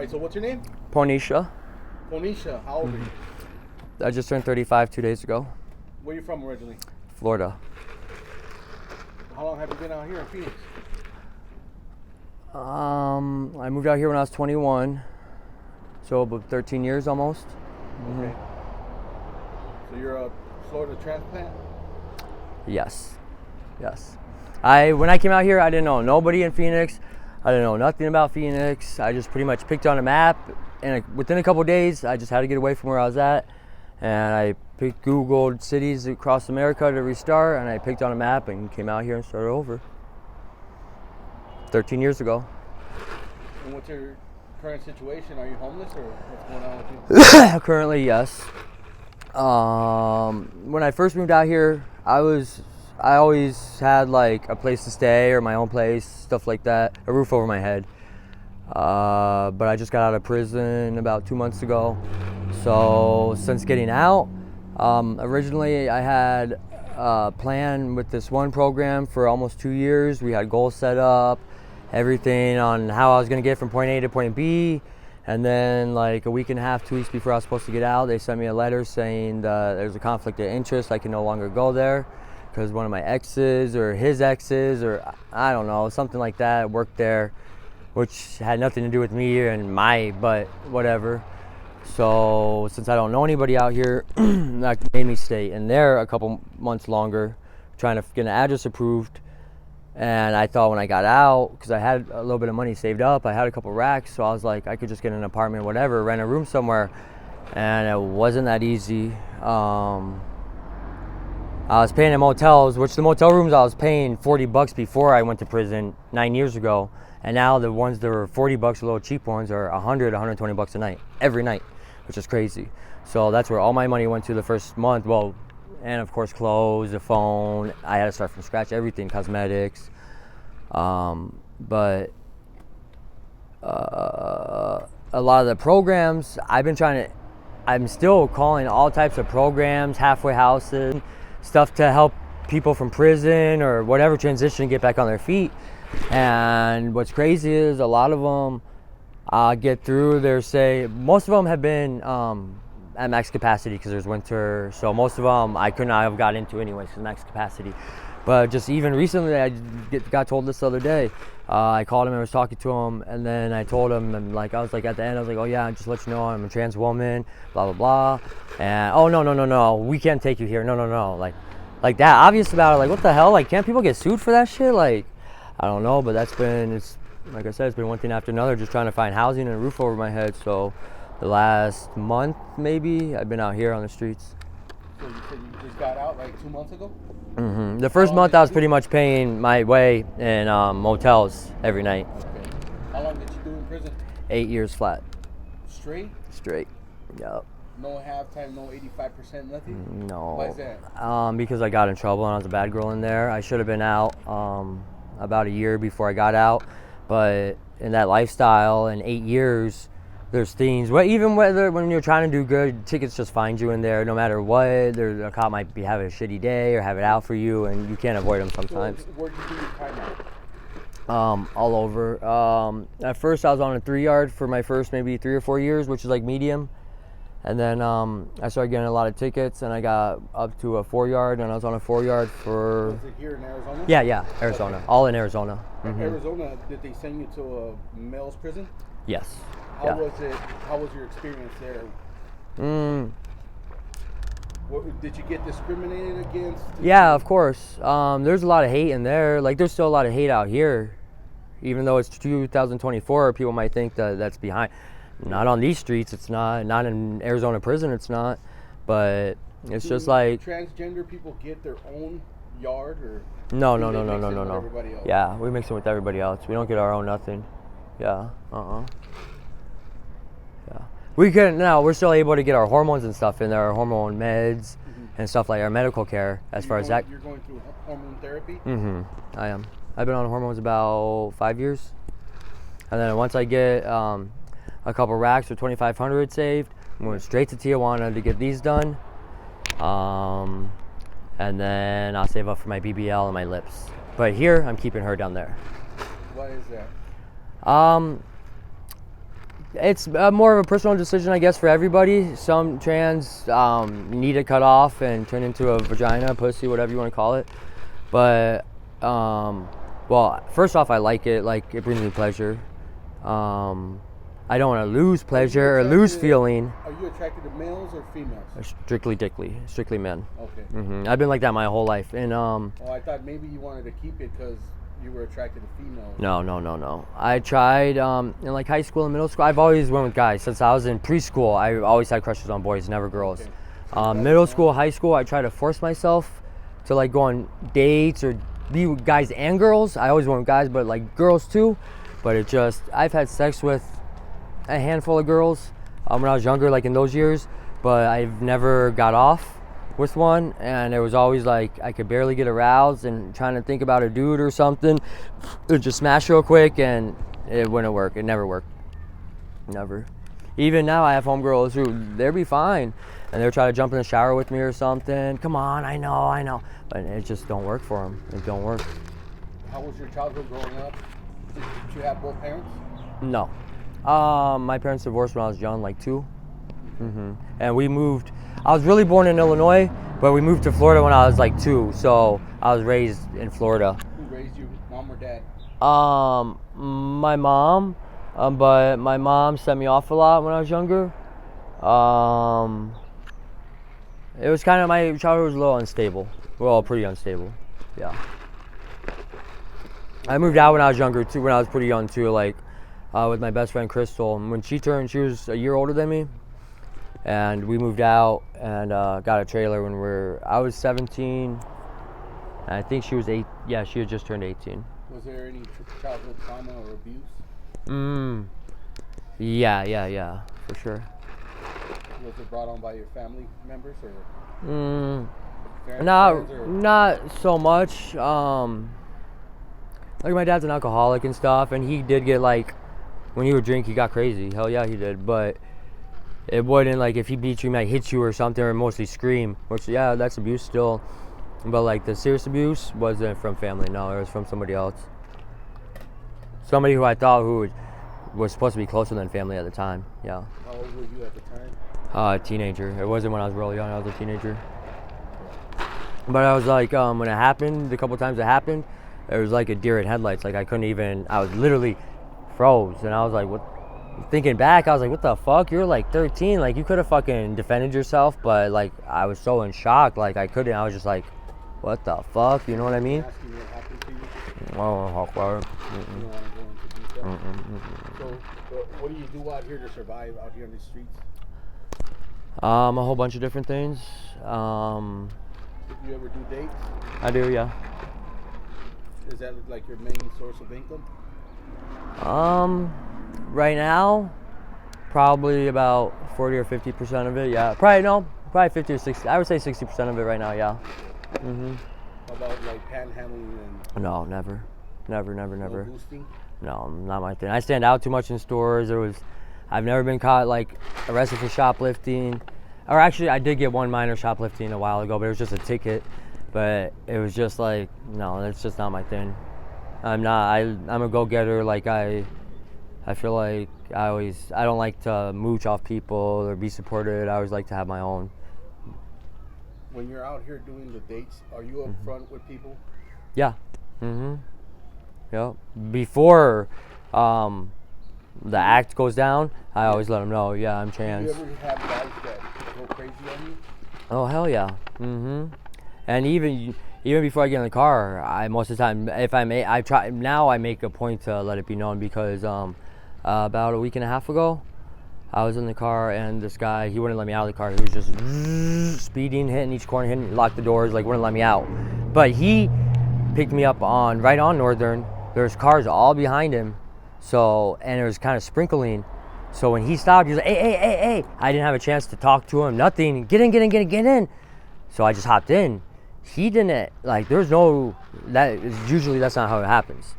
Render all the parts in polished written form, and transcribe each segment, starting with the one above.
right, so what's your name? Ponisha. Ponisha, how old are you? I just turned 35 2 days ago. Where are you from originally? Florida. How long have you been out here in Phoenix? I moved out here when I was 21, so about 13 years almost. Okay. So you're a Florida transplant? Yes. When I came out here, I didn't know nobody in Phoenix. I didn't know nothing about Phoenix. I just pretty much picked on a map, and within a couple of days, I just had to get away from where I was at. And I Googled cities across America to restart, and I picked on a map and came out here and started over 13 years ago. And what's your current situation? Are you homeless, or what's going on with you? Currently, yes. When I first moved out here, I always had like a place to stay or my own place, stuff like that, a roof over my head. But I just got out of prison about 2 months ago. So since getting out, originally I had a plan with this one program for almost 2 years. We had goals set up, everything on how I was gonna get from point A to point B. And then like a week and a half, 2 weeks before I was supposed to get out, they sent me a letter saying that there's a conflict of interest. I can no longer go there because one of my exes or his exes, or I don't know, something like that, worked there, which had nothing to do with me but whatever. So since I don't know anybody out here, that made me stay in there a couple months longer, trying to get an address approved. And I thought when I got out, because I had a little bit of money saved up, I had a couple racks, so I was like, I could just get an apartment, whatever, rent a room somewhere. And it wasn't that easy. I was paying in motels, which the motel rooms I was paying $40 before I went to prison 9 years ago. And now the ones that were $40, the little cheap ones, are $120 a night, every night, which is crazy. So that's where all my money went to the first month. Well, and of course clothes, the phone. I had to start from scratch, everything, cosmetics. But a lot of the programs, I'm still calling all types of programs, halfway houses, stuff to help people from prison or whatever transition get back on their feet. And what's crazy is a lot of them get through most of them have been at max capacity because there's winter, so most of them I could not have got into anyways because max capacity. But just even recently, I got told this the other day. I called him and was talking to him, and then I told him, and like I was like at the end, I was like, oh yeah, just let you know I'm a trans woman, blah blah blah. And oh no, we can't take you here, no, like that, obvious about it. Like what the hell? Like can't people get sued for that shit? Like I don't know, but it's like I said, it's been one thing after another, just trying to find housing and a roof over my head. So the last month maybe I've been out here on the streets. So you said you just got out like 2 months ago? Mm-hmm. The first month I was pretty much paying my way in motels every night. Okay. How long did you do in prison? 8 years flat. Straight? Straight. Yep. No halftime, no 85%, nothing? No. Why is that? Because I got in trouble and I was a bad girl in there. I should have been out about a year before I got out. But in that lifestyle, in 8 years, there's things, even when you're trying to do good, tickets just find you in there no matter what. A cop might be having a shitty day or have it out for you, and you can't avoid them sometimes. So where'd you do your time at? All over. At first, I was on a 3-yard for my first maybe 3 or 4 years, which is like medium. And then I started getting a lot of tickets, and I got up to a 4-yard, and I was on a 4-yard for... Was it here in Arizona? Yeah, Arizona. Okay. All in Arizona. Mm-hmm. Arizona, did they send you to a male's prison? Yes. How was your experience there? Did you get discriminated against? Yeah, of course. There's a lot of hate in there. Like, there's still a lot of hate out here. Even though it's 2024, people might think that that's behind. Not on these streets, it's not. Not in Arizona prison, it's not. But it's just like... Transgender people get their own yard, or... No. Everybody else? Yeah, we mix it with everybody else. We don't get our own nothing. Yeah, Yeah. We're still able to get our hormones and stuff in there, our hormone meds and stuff like our medical care as far as that. You're going through hormone therapy? I am. I've been on hormones about 5 years. And then once I get a couple racks or 2,500 saved, I'm going straight to Tijuana to get these done. And then I'll save up for my BBL and my lips. But here, I'm keeping her down there. Why is that? It's more of a personal decision, I guess, for everybody. Some trans need it cut off and turn into a vagina, pussy, whatever you want to call it. But, well, first off, I like it. Like, it brings me pleasure. I don't want to lose pleasure or lose feeling. Are you attracted to males or females? Strictly men. Okay. I've been like that my whole life. And Oh, I thought maybe you wanted to keep it because you were attracted to females. No. I tried in like high school and middle school. I've always went with guys since I was in preschool. I always had crushes on boys, never girls. Okay. Middle school, high school, I tried to force myself to like go on dates or be with guys and girls. I always went with guys, but like girls too. But I've had sex with a handful of girls when I was younger, like in those years, but I've never got off with one, and it was always like I could barely get aroused and trying to think about a dude or something, it would just smash real quick and it wouldn't work. It never worked. Never. Even now I have homegirls who they'll be fine and they'll try to jump in the shower with me or something. Come on, I know, but it just don't work for them. It don't work. How was your childhood growing up? Did you have both parents? No. My parents divorced when I was young, like 2. And we moved. I was really born in Illinois, but we moved to Florida when I was like 2. So I was raised in Florida. Who raised you, mom or dad? My mom, but my mom sent me off a lot when I was younger. It was kind of, my childhood was a little unstable. Well, pretty unstable. Yeah. I moved out when I was younger too. When I was pretty young too, like. With my best friend Crystal. And when she was a year older than me, and we moved out and got a trailer when I was 17, and I think she was 8. Yeah, she had just turned 18. Was there any childhood trauma or abuse? Yeah, for sure. Was it brought on by your family members or? Not so much. Like my dad's an alcoholic and stuff, and he did get like. When he would drink, he got crazy. Hell yeah, he did. But it wouldn't, like, if he beat you, he might hit you or something, or mostly scream. Which, yeah, that's abuse still. But, like, the serious abuse wasn't from family. No, it was from somebody else. Somebody who I thought was supposed to be closer than family at the time. Yeah. How old were you at the time? A teenager. It wasn't when I was really young. I was a teenager. But I was like, when it happened, the couple times it happened, it was like a deer in headlights. Like, I was literally froze, and I was like, what? Thinking back, I was like, what the fuck? You're like 13, like you could have fucking defended yourself, but like I was so in shock, like I couldn't. I was just like, what the fuck? You know what I mean? Asking what happened to you. I don't want to talk about it. You don't want to go into detail. So, what do you do out here to survive out here on the streets? A whole bunch of different things. Do you ever do dates? I do, yeah. Is that like your main source of income? Right now, probably about 40 or 50% of it, yeah. Probably 50 or 60. I would say 60% of it right now, yeah. How about like panhandling and? No, never. No boosting? No, not my thing. I stand out too much in stores. I've never been caught like arrested for shoplifting. Or actually, I did get one minor shoplifting a while ago, but it was just a ticket. But it was just like, no, that's just not my thing. I'm a go-getter. Like I feel like I don't like to mooch off people or be supported. I always like to have my own. When you're out here doing the dates, are you upfront with people? Yeah. Yeah. Before the act goes down, I always let them know, yeah, I'm trans. Do you ever have guys that go crazy on you? Oh, hell yeah. And even before I get in the car, most of the time, I make a point to let it be known, because about a week and a half ago, I was in the car and this guy, he wouldn't let me out of the car. He was just speeding, hitting each corner, locked the doors, like wouldn't let me out. But he picked me up right on Northern. There's cars all behind him, and it was kind of sprinkling. So when he stopped, he was like, hey. I didn't have a chance to talk to him, nothing. Get in. So I just hopped in. He didn't, like, that's not how it happens.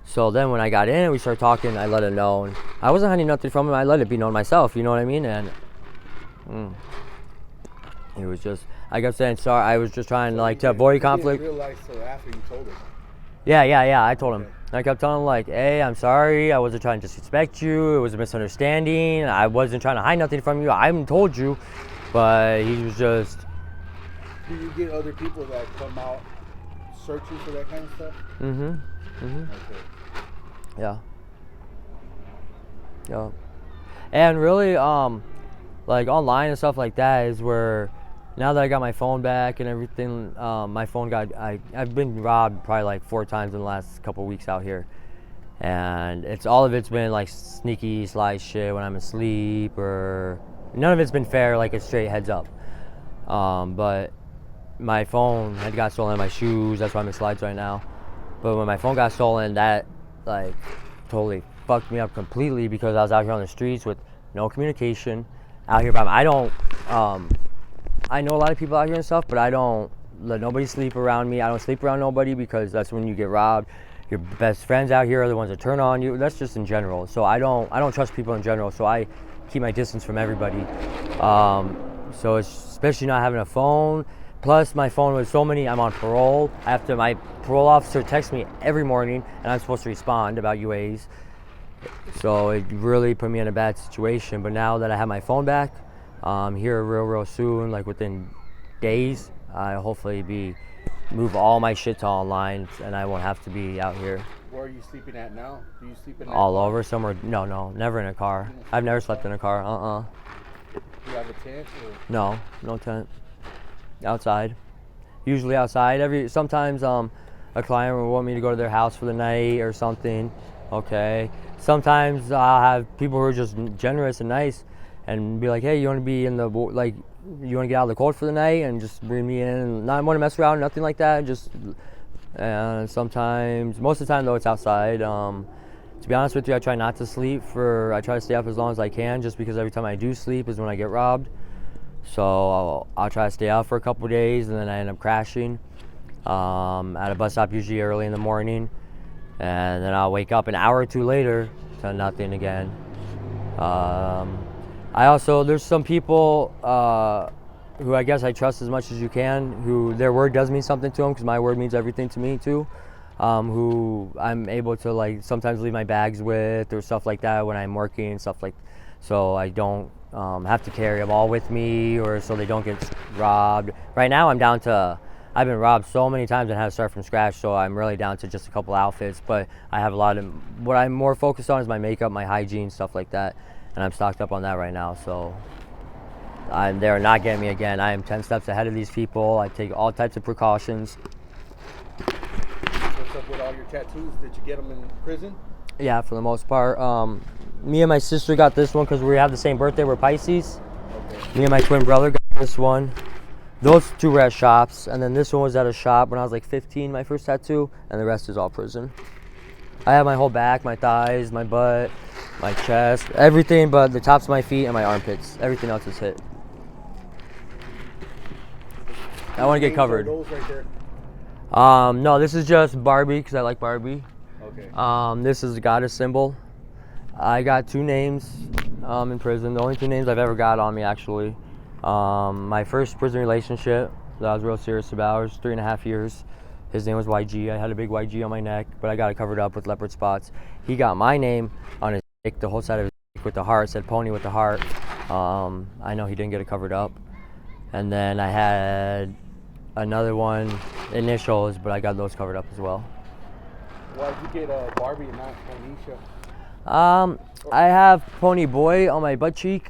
So then when I got in, we started talking, I let him know. And I wasn't hiding nothing from him, I let it be known myself, you know what I mean? And it was just, I kept saying sorry, I was just trying to avoid conflict. You didn't realize till after you told him? Yeah, I told him. Okay. I kept telling him like, hey, I'm sorry, I wasn't trying to disrespect you, it was a misunderstanding, I wasn't trying to hide nothing from you, I haven't told you, but he was just... Do you get other people that come out searching for that kind of stuff? Okay. Yeah. And really, like online and stuff like that is where, now that I got my phone back and everything, my phone I've been robbed probably like 4 times in the last couple weeks out here. And all of it's been like sneaky, sly shit when I'm asleep, or none of it's been fair, like a straight heads up. But my phone had got stolen, my shoes, that's why I'm in slides right now. But when my phone got stolen, that like totally fucked me up completely, because I was out here on the streets with no communication, out here by I don't, I know a lot of people out here and stuff, but I don't let nobody sleep around me. I don't sleep around nobody, because that's when you get robbed. Your best friends out here are the ones that turn on you. That's just in general. So I don't trust people in general. So I keep my distance from everybody. So it's, especially not having a phone. Plus my phone was so many. I'm on parole. My parole officer texts me every morning, and I'm supposed to respond about UAs. So it really put me in a bad situation. But now that I have my phone back, here real soon, like within days, I'll hopefully move all my shit to online, and I won't have to be out here. Where are you sleeping at now? Do you sleep in all over somewhere? No, never in a car. I've never slept in a car. Do you have a tent? Or? No tent. Outside. Usually outside. Sometimes a client will want me to go to their house for the night or something. Okay. Sometimes I'll have people who are just generous and nice and be like, hey, you want to be in the, like, you want to get out of the cold for the night and just bring me in, and not want to mess around, nothing like that. And sometimes, most of the time though, it's outside. To be honest with you, I try not to sleep I try to stay up as long as I can, just because every time I do sleep is when I get robbed. So I'll try to stay out for a couple days, and then I end up crashing at a bus stop, usually early in the morning, and then I'll wake up an hour or two later to nothing again. There's some people who I guess I trust as much as you can, who their word does mean something to them, because my word means everything to me too, who I'm able to like sometimes leave my bags with or stuff like that when I'm working and stuff like, so I don't have to carry them all with me, or so they don't get robbed. Right now I've been robbed so many times and had to start from scratch, so I'm really down to just a couple outfits, but I have what I'm more focused on is my makeup, my hygiene, stuff like that, and I'm stocked up on that right now, so they're not getting me again. I am 10 steps ahead of these people. I take all types of precautions. What's up with all your tattoos? Did you get them in prison? Yeah, for the most part. Me and my sister got this one because we have the same birthday. We're Pisces. Okay. Me and my twin brother got this one. Those two were at shops, and then this one was at a shop when I was like 15, my first tattoo, and the rest is all prison. I have my whole back, my thighs, my butt, my chest, everything but the tops of my feet and my armpits. Everything else is hit. I want to get covered. Those right there? No, this is just Barbie because I like Barbie. Okay. This is a goddess symbol. I got 2 names in prison. The only 2 names I've ever got on me, actually. My first prison relationship that I was real serious about was 3.5 years. His name was YG. I had a big YG on my neck, but I got it covered up with leopard spots. He got my name on his dick, the whole side of his dick with the heart, said Pony with the heart. I know he didn't get it covered up. And then I had another one, initials, but I got those covered up as well. Why did you get Barbie and not Ponisha? I have Pony Boy on my butt cheek,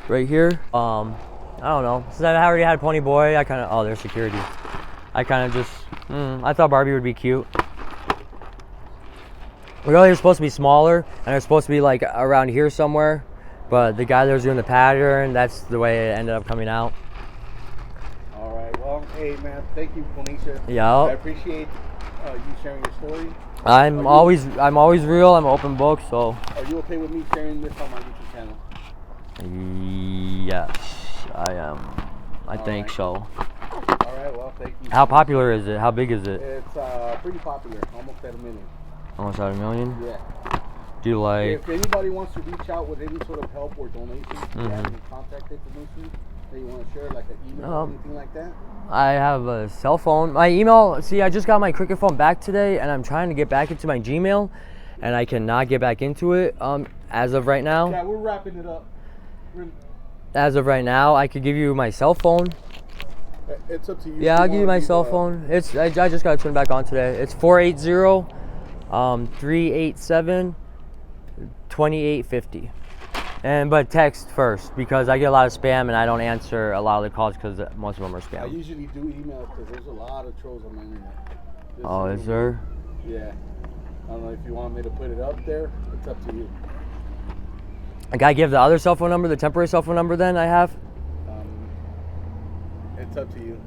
right here. I don't know. Since I already had Pony Boy, I kind of, oh, there's security. I kind of just, I thought Barbie would be cute. Really, they're supposed to be smaller, and they're supposed to be like around here somewhere. But the guy that was doing the pattern, that's the way it ended up coming out. All right. Well, hey man, thank you, Ponisha. Yeah. I appreciate you sharing your story. I'm always real. I'm an open book. So. Are you okay with me sharing this on my YouTube channel? Yes, I am. I think so. All right. Well, thank you. How popular is it? How big is it? It's pretty popular. Almost at 1 million. Almost at 1 million? Yeah. Do you like? If anybody wants to reach out with any sort of help or donation, if you have any contact information, that you want to share, like an email or anything like that? I have a cell phone. My email, see, I just got my Cricket phone back today, and I'm trying to get back into my Gmail, and I cannot get back into it as of right now. Yeah, we're wrapping it up. As of right now, I could give you my cell phone. It's up to you. Yeah, I'll give you my cell phone. I just got to turn it back on today. It's 480-387-2850. But text first, because I get a lot of spam and I don't answer a lot of the calls because most of them are spam. I usually do email because there's a lot of trolls on the internet. Oh, is there? Yeah. I don't know if you want me to put it up there. It's up to you. I gotta give the other cell phone number, the temporary cell phone number then I have? It's up to you.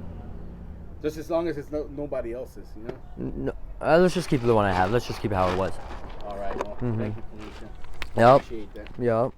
Just as long as it's nobody else's, you know? No, let's just keep the one I have. Let's just keep it how it was. All right. Well, thank you, Ponisha. Yep. Appreciate that. Yep.